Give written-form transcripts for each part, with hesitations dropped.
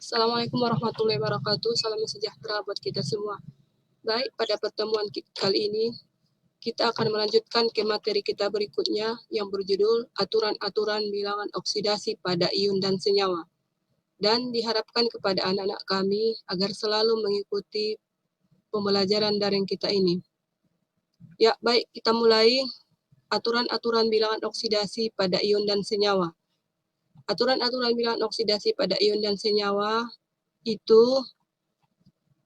Assalamualaikum warahmatullahi wabarakatuh. Salam sejahtera buat kita semua. Baik, pada pertemuan kali ini kita akan melanjutkan ke materi kita berikutnya yang berjudul aturan-aturan bilangan oksidasi pada ion dan senyawa. Dan diharapkan kepada anak-anak kami agar selalu mengikuti pembelajaran daring kita ini. Ya, baik, kita mulai aturan-aturan bilangan oksidasi pada ion dan senyawa. Aturan-aturan bilangan oksidasi pada ion dan senyawa itu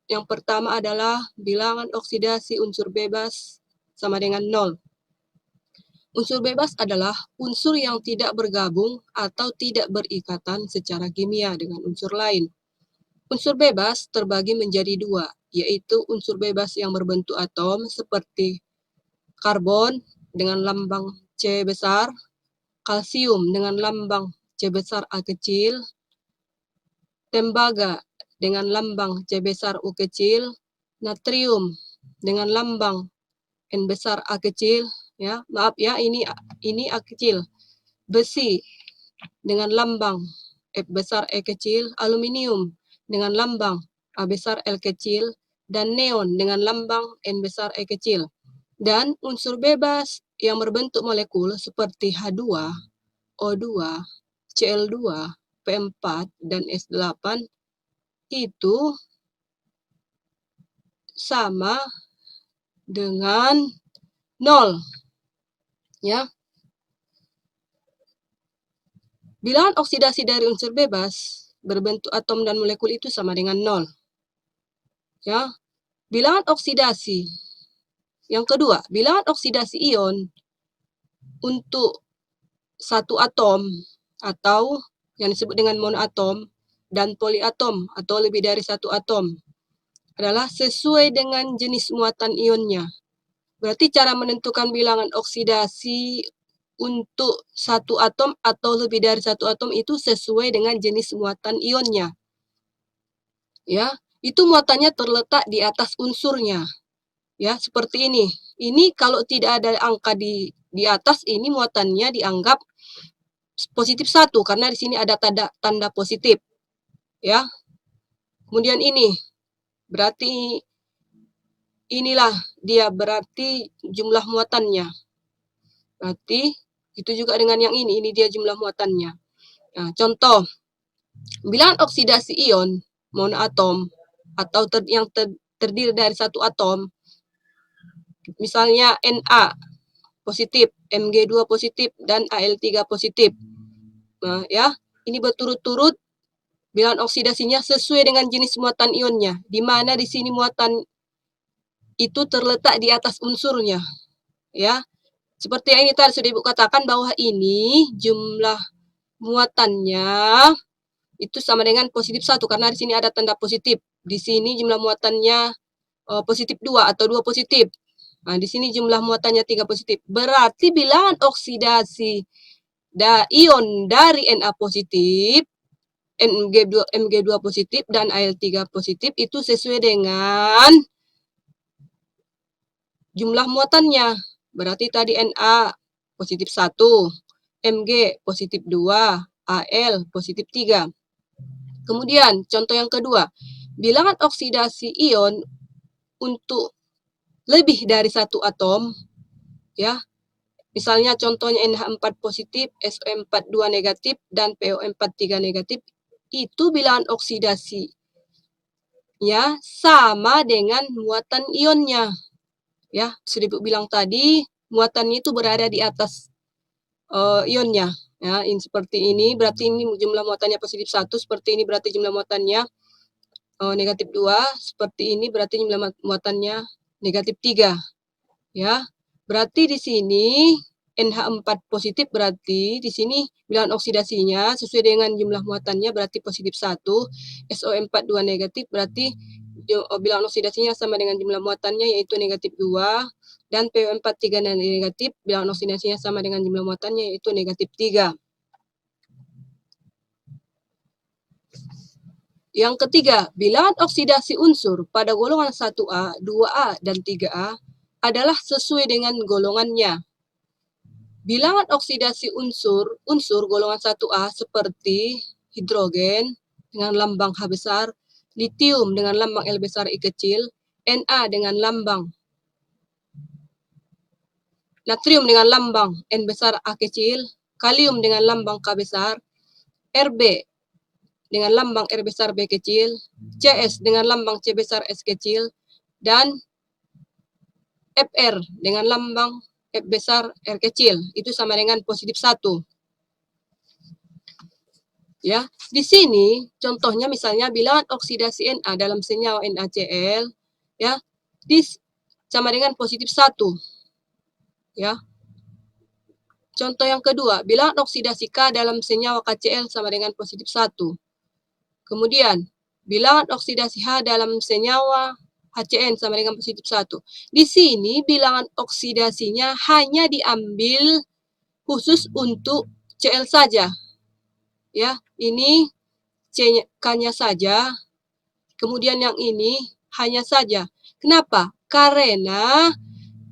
yang pertama adalah bilangan oksidasi unsur bebas sama dengan 0. Unsur bebas adalah unsur yang tidak bergabung atau tidak berikatan secara kimia dengan unsur lain. Unsur bebas terbagi menjadi dua, yaitu unsur bebas yang berbentuk atom seperti karbon dengan lambang C besar, kalsium dengan lambang C besar A kecil, tembaga dengan lambang C besar U kecil, natrium dengan lambang N besar A kecil, ya maaf ya, ini A kecil, besi dengan lambang F besar E kecil, aluminium dengan lambang A besar L kecil, dan neon dengan lambang N besar E kecil. Dan unsur bebas yang berbentuk molekul seperti H2, O2, Cl2, P4, dan S8 itu sama dengan 0. Ya. Bilangan oksidasi dari unsur bebas berbentuk atom dan molekul itu sama dengan 0. Ya. Bilangan oksidasi yang kedua, bilangan oksidasi ion untuk satu atom atau yang disebut dengan monoatom dan poliatom atau lebih dari satu atom adalah sesuai dengan jenis muatan ionnya. Berarti cara menentukan bilangan oksidasi untuk satu atom atau lebih dari satu atom itu sesuai dengan jenis muatan ionnya. Ya, itu muatannya terletak di atas unsurnya. Ya, seperti ini. Ini kalau tidak ada angka di atas, ini muatannya dianggap positif 1 karena di sini ada tanda positif. Ya. Kemudian ini berarti inilah dia berarti jumlah muatannya. Berarti itu juga dengan yang ini dia jumlah muatannya. Nah, contoh, bilangan oksidasi ion monoatom atau yang terdiri dari satu atom, misalnya Na positif, Mg2 positif, dan Al3 positif. Nah, ya, ini berturut-turut bilangan oksidasinya sesuai dengan jenis muatan ionnya, di mana di sini muatan itu terletak di atas unsurnya. Ya, seperti yang ini tadi sudah Ibu katakan bahwa ini jumlah muatannya itu sama dengan positif 1 karena di sini ada tanda positif. Di sini jumlah muatannya positif 2 atau 2 positif. Nah, di sini jumlah muatannya 3 positif. Berarti bilangan oksidasi ion dari Na positif, Mg2 positif, dan Al3 positif itu sesuai dengan jumlah muatannya. Berarti tadi Na positif 1, Mg positif 2, Al positif 3. Kemudian contoh yang kedua, bilangan oksidasi ion untuk lebih dari satu atom, ya, misalnya contohnya NH4 positif, SO4 2 negatif, dan PO4 3 negatif, itu bilangan oksidasi ya sama dengan muatan ionnya. Ya, sudah Ibu bilang tadi, muatannya itu berada di atas ionnya. Ya, ini seperti ini, berarti ini jumlah muatannya positif 1, seperti ini berarti jumlah muatannya negatif 2, seperti ini berarti jumlah muatannya negatif 3. Ya, berarti di sini NH4 positif berarti di sini bilangan oksidasinya sesuai dengan jumlah muatannya berarti positif 1, SO4 2 negatif berarti bilangan oksidasinya sama dengan jumlah muatannya yaitu negatif 2, dan PO4 3 negatif bilangan oksidasinya sama dengan jumlah muatannya yaitu negatif 3. Yang ketiga, bilangan oksidasi unsur pada golongan 1A, 2A, dan 3A adalah sesuai dengan golongannya. Bilangan oksidasi unsur golongan 1A seperti hidrogen, dengan lambang H besar, litium dengan lambang L besar I kecil, Na dengan lambang natrium dengan lambang N besar A kecil, kalium dengan lambang K besar, Rb dengan lambang R besar B kecil, Cs dengan lambang C besar S kecil, dan Fr dengan lambang F besar R kecil. Itu sama dengan positif 1. Ya, di sini contohnya misalnya bilangan oksidasi Na dalam senyawa NaCl ya, sama dengan positif 1. Ya. Contoh yang kedua, bilangan oksidasi K dalam senyawa KCl sama dengan positif 1. Kemudian, bilangan oksidasi H dalam senyawa HCN sama dengan positif 1. Di sini bilangan oksidasinya hanya diambil khusus untuk Cl saja. Ya, ini K-nya saja. Kemudian yang ini hanya saja. Kenapa? Karena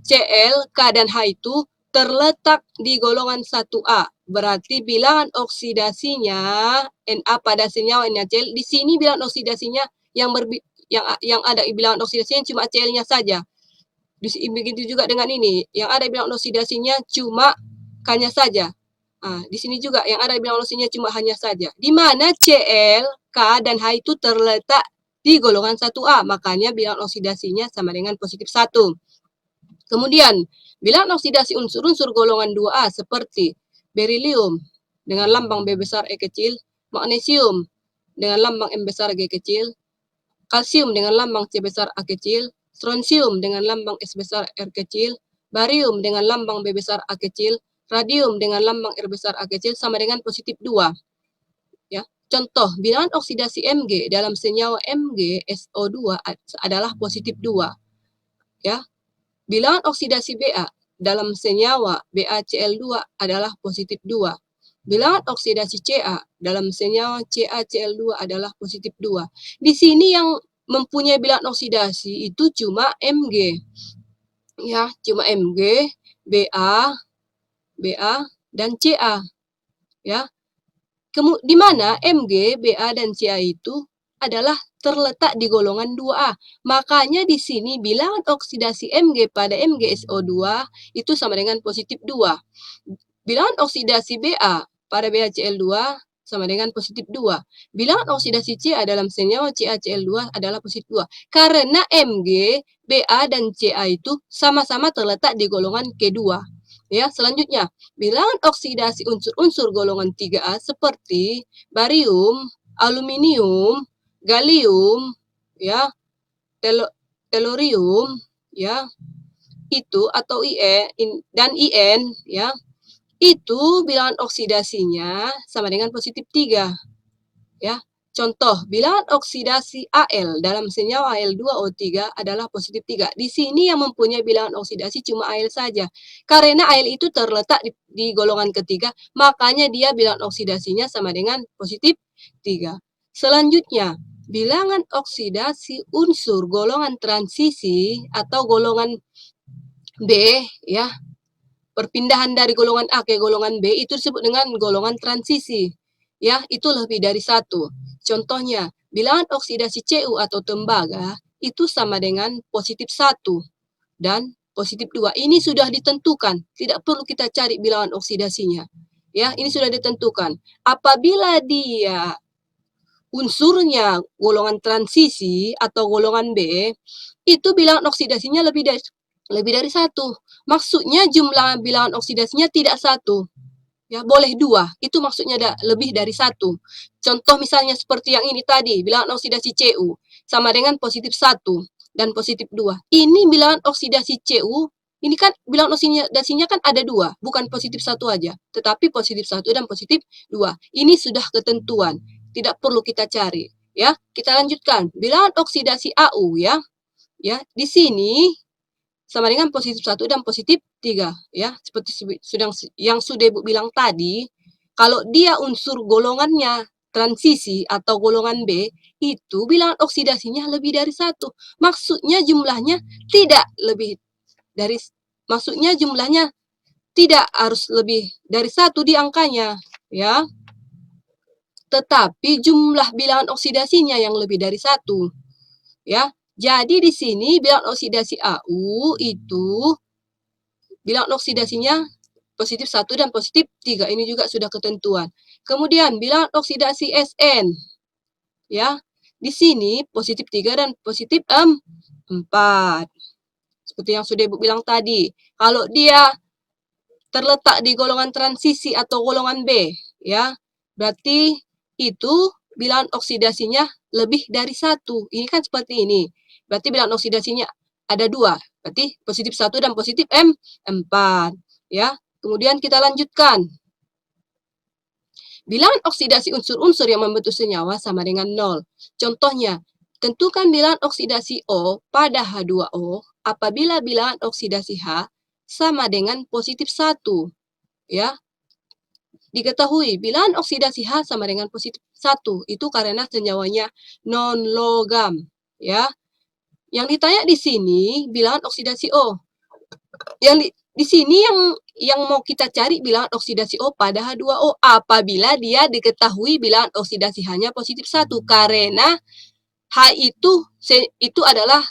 Cl, K, dan H itu terletak di golongan 1A. Berarti bilangan oksidasinya Na pada senyawa NaCl, di sini bilangan oksidasinya yang ada bilangan oksidasinya cuma Cl-nya saja. Begitu juga dengan ini, yang ada bilangan oksidasinya cuma K-nya saja. Nah, di sini juga yang ada bilangan oksidasinya cuma hanya saja. Di mana Cl, K, dan H itu terletak di golongan 1A, makanya bilangan oksidasinya sama dengan positif 1. Kemudian, bilangan oksidasi unsur-unsur golongan 2A seperti berilium dengan lambang B besar E kecil, magnesium dengan lambang M besar G kecil, kalsium dengan lambang C besar A kecil, strontium dengan lambang S besar R kecil, barium dengan lambang B besar A kecil, radium dengan lambang R besar A kecil sama dengan positif 2. Ya. Contoh, bilangan oksidasi Mg dalam senyawa MgSO2 adalah positif 2. Ya. Bilangan oksidasi Ba dalam senyawa BaCl2 adalah positif 2. Bilangan oksidasi Ca dalam senyawa CaCl2 adalah positif 2. Di sini yang mempunyai bilangan oksidasi itu cuma Mg. Ya, cuma Mg, Ba, dan Ca. Ya. Di mana Mg, Ba, dan Ca itu adalah terletak di golongan 2A. Makanya di sini bilangan oksidasi Mg pada MgSO2 itu sama dengan positif 2. Bilangan oksidasi Ba pada BaCl2 sama dengan positif 2. Bilangan oksidasi Ca dalam senyawa CaCl2 adalah positif 2. Karena Mg, Ba, dan Ca itu sama-sama terletak di golongan K2. Ya, selanjutnya, bilangan oksidasi unsur-unsur golongan 3A seperti barium, aluminium, gallium, ya, tellurium, ya, itu atau dan In, ya, itu bilangan oksidasinya sama dengan positif 3. Ya. Contoh, bilangan oksidasi Al dalam senyawa Al2O3 adalah positif 3. Di sini yang mempunyai bilangan oksidasi cuma Al saja. Karena Al itu terletak di golongan ketiga, makanya dia bilangan oksidasinya sama dengan positif 3. Selanjutnya, bilangan oksidasi unsur golongan transisi atau golongan B, ya, perpindahan dari golongan A ke golongan B itu disebut dengan golongan transisi. Ya, itu lebih dari 1. Contohnya, bilangan oksidasi Cu atau tembaga itu sama dengan positif 1 dan positif 2. Ini sudah ditentukan, tidak perlu kita cari bilangan oksidasinya. Ya, ini sudah ditentukan. Apabila dia unsurnya golongan transisi atau golongan B, itu bilangan oksidasinya lebih dari 1. Maksudnya jumlah bilangan oksidasinya tidak 1. Ya, boleh 2. Itu maksudnya lebih dari 1. Contoh misalnya seperti yang ini tadi, bilangan oksidasi Cu sama dengan positif 1 dan positif 2. Ini bilangan oksidasi Cu, ini kan bilangan oksidasinya kan ada 2, bukan positif 1 aja, tetapi positif 1 dan positif 2. Ini sudah ketentuan, tidak perlu kita cari. Ya, kita lanjutkan. Bilangan oksidasi Au, ya. Ya, di sini sama dengan positif 1 dan positif 3. Ya, seperti yang sudah Ibu bilang tadi, kalau dia unsur golongannya transisi atau golongan B, itu bilangan oksidasinya lebih dari 1. Maksudnya jumlahnya tidak harus lebih dari 1 di angkanya, ya. tetapi jumlah bilangan oksidasinya yang lebih dari 1. Ya. Jadi di sini bilangan oksidasi AU itu bilangan oksidasinya positif 1 dan positif 3. Ini juga sudah ketentuan. Kemudian bilangan oksidasi SN. Ya. Di sini positif 3 dan positif 4. Seperti yang sudah Ibu bilang tadi. Kalau dia terletak di golongan transisi atau golongan B, ya, berarti itu bilangan oksidasinya lebih dari 1. Ini kan seperti ini. Berarti bilangan oksidasinya ada 2. Berarti positif 1 dan positif 4. Ya. Kemudian kita lanjutkan. Bilangan oksidasi unsur-unsur yang membentuk senyawa sama dengan 0. Contohnya, tentukan bilangan oksidasi O pada H2O apabila bilangan oksidasi H sama dengan positif 1. Ya. Diketahui bilangan oksidasi H sama dengan positif 1. Itu karena senyawanya non-logam. Ya. Yang ditanya di sini bilangan oksidasi O. Yang di sini yang mau kita cari bilangan oksidasi O pada H2O apabila dia diketahui bilangan oksidasi H-nya positif 1 karena H itu adalah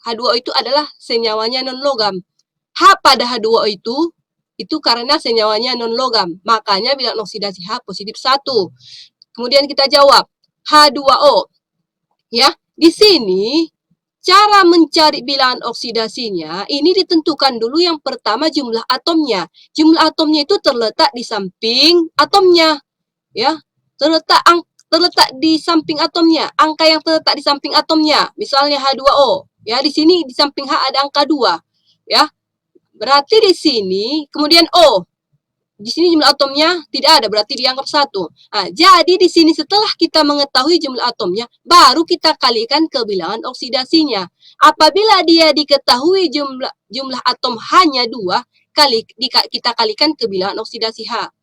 H2O itu adalah senyawanya non-logam. H pada H2O itu karena senyawanya non-logam. Makanya bilangan oksidasi H positif 1. Kemudian kita jawab H2O. Ya, di sini cara mencari bilangan oksidasinya ini ditentukan dulu yang pertama jumlah atomnya. Jumlah atomnya itu terletak di samping atomnya. Ya, terletak di samping atomnya. Angka yang terletak di samping atomnya, misalnya H2O. Ya, di sini di samping H ada angka 2. Ya. Berarti di sini kemudian O. Di sini jumlah atomnya tidak ada, berarti dianggap 1. Nah, jadi di sini setelah kita mengetahui jumlah atomnya, baru kita kalikan ke bilangan oksidasinya. Apabila dia diketahui jumlah atom hanya 2, kita kalikan ke bilangan oksidasi H.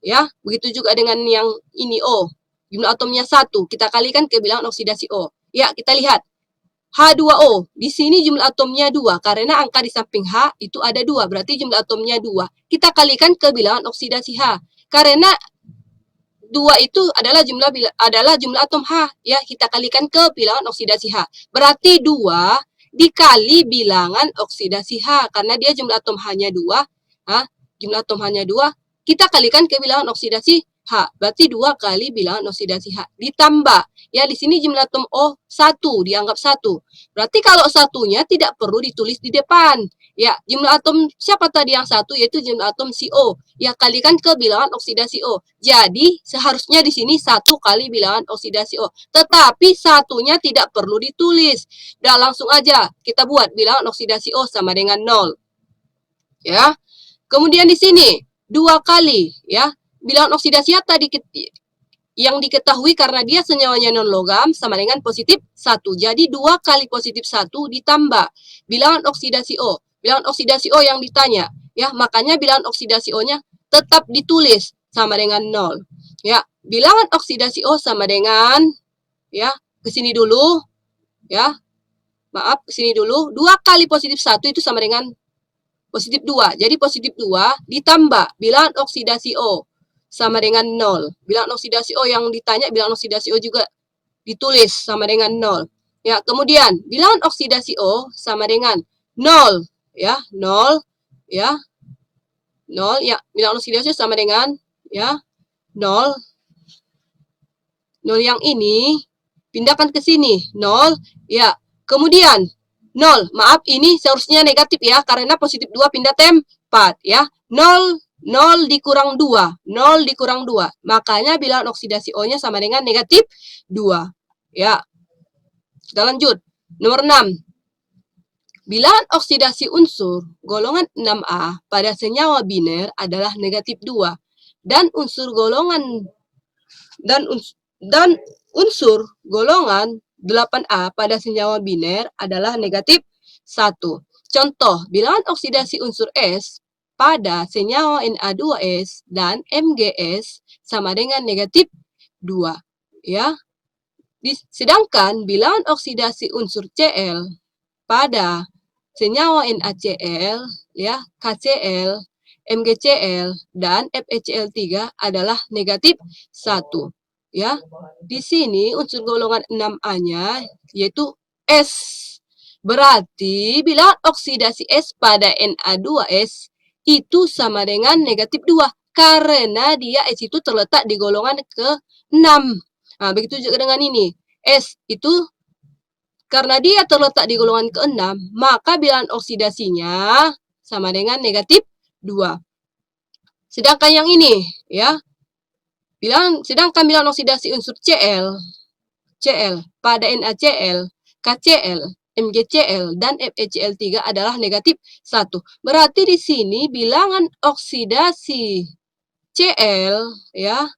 Ya, begitu juga dengan yang ini O. Jumlah atomnya 1, kita kalikan ke bilangan oksidasi O. Ya, kita lihat. H2O, di sini jumlah atomnya 2, karena angka di samping H itu ada 2, berarti jumlah atomnya 2. Kita kalikan ke bilangan oksidasi H, karena 2 itu adalah jumlah atom H, ya, kita kalikan ke bilangan oksidasi H. Berarti 2 dikali bilangan oksidasi H, karena dia jumlah atom H-nya 2, jumlah atom H-nya 2, kita kalikan ke bilangan oksidasi H, berarti 2 kali bilangan oksidasi H, ditambah, ya di sini jumlah atom O 1, dianggap 1. Berarti kalau satunya tidak perlu ditulis di depan. Ya, jumlah atom siapa tadi yang 1, yaitu jumlah atom CO. Ya, kalikan ke bilangan oksidasi O. Jadi, seharusnya di sini 1 kali bilangan oksidasi O. Tetapi satunya tidak perlu ditulis. Udah langsung aja kita buat bilangan oksidasi O sama dengan 0. Ya. Kemudian di sini 2 kali, ya. Bilangan oksidasi tadi yang diketahui karena dia senyawanya non-logam sama dengan positif 1. Jadi 2 kali positif 1 ditambah bilangan oksidasi O. Bilangan oksidasi O yang ditanya. Ya, makanya bilangan oksidasi O-nya tetap ditulis sama dengan 0. Ya, bilangan oksidasi O sama dengan, ya, ke sini dulu. Ya, maaf, ke sini dulu. 2 kali positif 1 itu sama dengan positif 2. Jadi positif 2 ditambah bilangan oksidasi O sama dengan 0. Bilangan oksidasi O yang ditanya, bilangan oksidasi O juga ditulis sama dengan 0. Ya, kemudian bilangan oksidasi O sama dengan 0. Ya, 0. Ya, 0. Ya, bilangan oksidasi O sama dengan, ya, 0. 0 yang ini pindahkan ke sini. 0. Ya, kemudian 0. Maaf, ini seharusnya negatif ya, karena positif 2 pindah tempat. Ya, 0. 0 dikurang 2. 0 dikurang 2. Makanya bilangan oksidasi O-nya sama dengan negatif 2. Ya. Kita lanjut. Nomor 6. Bilangan oksidasi unsur golongan 6A pada senyawa biner adalah negatif 2. Dan unsur golongan unsur golongan 8A pada senyawa biner adalah negatif 1. Contoh, bilangan oksidasi unsur S pada senyawa Na2S dan MgS sama dengan negatif 2. Ya. Sedangkan bilangan oksidasi unsur Cl pada senyawa NaCl, ya, KCl, MgCl, dan FeCl3 adalah negatif 1. Ya, di sini unsur golongan 6A-nya yaitu S. Berarti bilangan oksidasi S pada Na2S itu sama dengan negatif 2 karena dia S itu terletak di golongan ke-6. Nah, begitu juga dengan ini. S itu karena dia terletak di golongan ke-6, maka bilangan oksidasinya sama dengan negatif 2. Sedangkan yang ini, ya, sedangkan bilangan oksidasi unsur Cl pada NaCl, KCl, MgCl, dan FeCl3 adalah negatif 1. Berarti di sini bilangan oksidasi Cl, ya,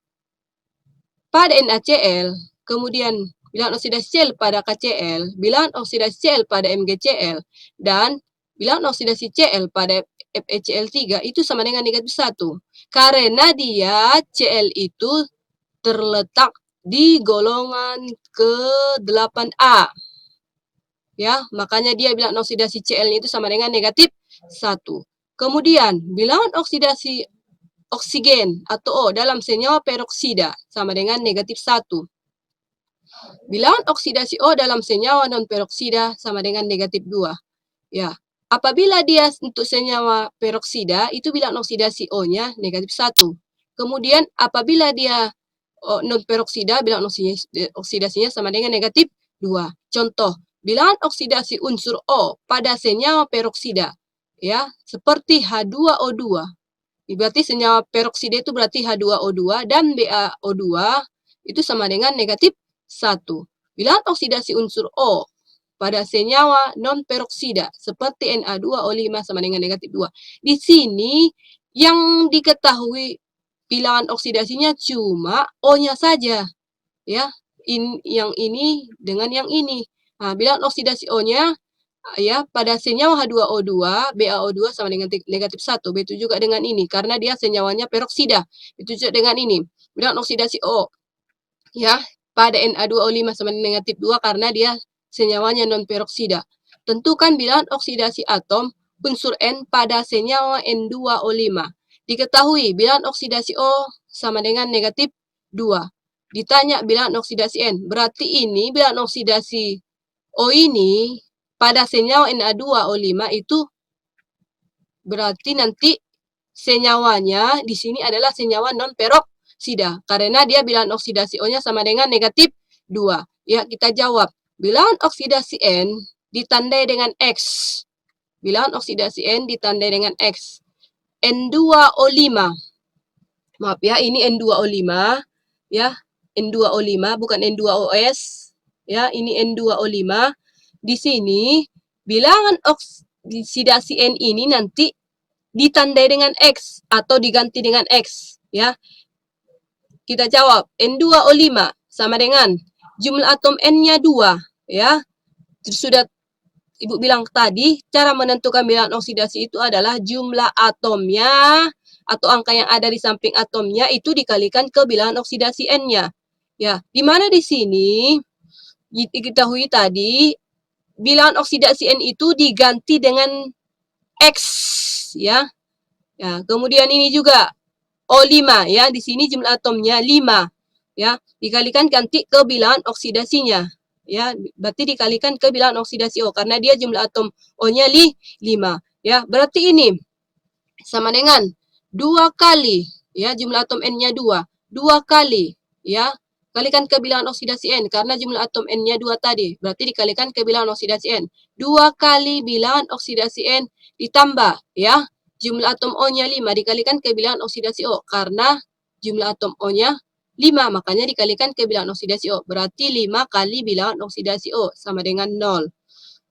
pada NaCl, kemudian bilangan oksidasi Cl pada KCl, bilangan oksidasi Cl pada MgCl, dan bilangan oksidasi Cl pada FeCl3 itu sama dengan negatif 1. Karena dia Cl itu terletak di golongan ke-8A. Ya, makanya dia bilangan oksidasi Cl itu sama dengan negatif 1. Kemudian, bilangan oksidasi oksigen atau O dalam senyawa peroksida sama dengan negatif 1. Bilangan oksidasi O dalam senyawa non-peroksida sama dengan negatif 2. Ya, apabila dia untuk senyawa peroksida, itu bilangan oksidasi O-nya negatif 1. Kemudian, apabila dia non-peroksida, bilangan oksidasinya sama dengan negatif 2. Contoh, bilangan oksidasi unsur O pada senyawa peroksida, ya, seperti H2O2. Berarti senyawa peroksida itu berarti H2O2 dan BaO2 itu sama dengan negatif 1. Bilangan oksidasi unsur O pada senyawa non-peroksida seperti Na2O5 sama dengan negatif 2. Di sini yang diketahui bilangan oksidasinya cuma O-nya saja. Ya, yang ini dengan yang ini. Nah, bilangan oksidasi O-nya ya pada senyawa H2O2, BaO2 sama dengan negatif 1. Begitu juga dengan ini karena dia senyawanya peroksida. Itu juga dengan ini. Bilangan oksidasi O ya pada Na2O5 sama dengan negatif 2 karena dia senyawanya non peroksida. Tentukan bilangan oksidasi atom unsur N pada senyawa N2O5. Diketahui bilangan oksidasi O sama dengan negatif 2. Ditanya bilangan oksidasi N. Berarti ini bilangan oksidasi O ini pada senyawa Na2O5 itu berarti nanti senyawanya di sini adalah senyawa non-peroksida karena dia bilangan oksidasi O-nya sama dengan negatif 2. Ya, kita jawab. Bilangan oksidasi N ditandai dengan X. Bilangan oksidasi N ditandai dengan X. N2O5. Maaf ya, ini N2O5 ya. N2O5 bukan N2OS. Ya, ini N2O5. Di sini bilangan oksidasi N ini nanti ditandai dengan X atau diganti dengan X ya. Kita jawab N2O5 sama dengan jumlah atom N-nya 2 ya. Sudah Ibu bilang tadi cara menentukan bilangan oksidasi itu adalah jumlah atomnya atau angka yang ada di samping atomnya itu dikalikan ke bilangan oksidasi N-nya. Ya, di mana di sini diketahui tadi bilangan oksidasi N itu diganti dengan X ya. Ya, kemudian ini juga O5 ya, di sini jumlah atomnya 5 ya, dikalikan ganti ke bilangan oksidasinya. Ya, berarti dikalikan ke bilangan oksidasi O karena dia jumlah atom O-nya 5 ya. Berarti ini sama dengan 2 kali ya, jumlah atom N-nya 2. 2 kali ya, kalikan ke bilangan oksidasi N karena jumlah atom N-nya 2 tadi. Berarti dikalikan ke bilangan oksidasi N. 2 kali bilangan oksidasi N ditambah ya, jumlah atom O-nya 5 dikalikan ke bilangan oksidasi O karena jumlah atom O-nya 5, makanya dikalikan ke bilangan oksidasi O. Berarti 5 kali bilangan oksidasi O sama dengan 0.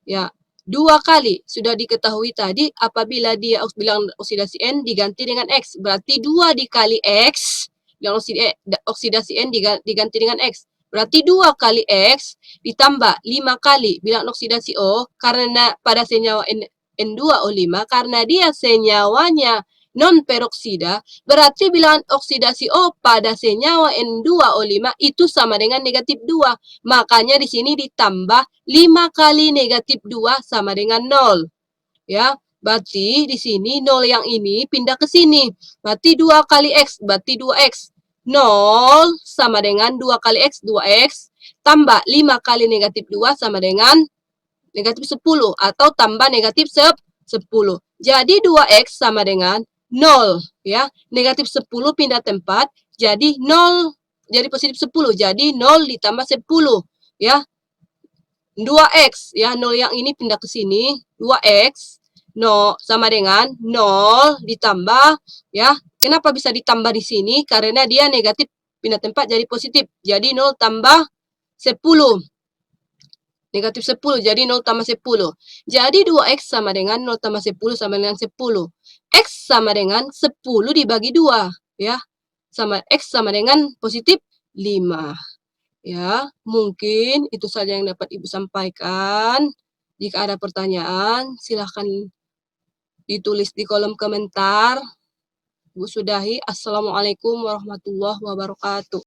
Ya, 2 kali sudah diketahui tadi apabila dia bilangan oksidasi N diganti dengan X. Berarti 2 dikali X, bilangan oksidasi N diganti dengan X. Berarti 2 kali X ditambah 5 kali bilangan oksidasi O karena pada senyawa N2O5 karena dia senyawanya non-peroksida, berarti bilangan oksidasi O pada senyawa N2O5 itu sama dengan negatif 2. Makanya di sini ditambah 5 kali negatif 2 sama dengan 0. Ya, berarti di sini 0 yang ini pindah ke sini. Berarti 2 kali X, berarti 2X. 0 sama dengan 2 kali X, 2X, tambah 5 kali negatif 2 sama dengan negatif 10, atau tambah negatif 10. Jadi 2X sama dengan 0, ya. Negatif 10 pindah tempat, jadi 0, jadi positif 10, jadi 0 ditambah 10, ya. 2X, ya, 0 yang ini pindah ke sini, 2X, 0 sama dengan 0 ditambah, ya. Kenapa bisa ditambah di sini? Karena dia negatif pindah tempat jadi positif. Jadi 0 tambah 10. Negatif 10, jadi 0 tambah 10. Jadi 2X sama dengan 0 tambah 10 sama dengan 10. X sama dengan 10 dibagi 2, ya. X sama dengan positif 5. Ya, mungkin itu saja yang dapat Ibu sampaikan. Jika ada pertanyaan, silahkan ditulis di kolom komentar. Ibu sudahi. Assalamualaikum warahmatullahi wabarakatuh.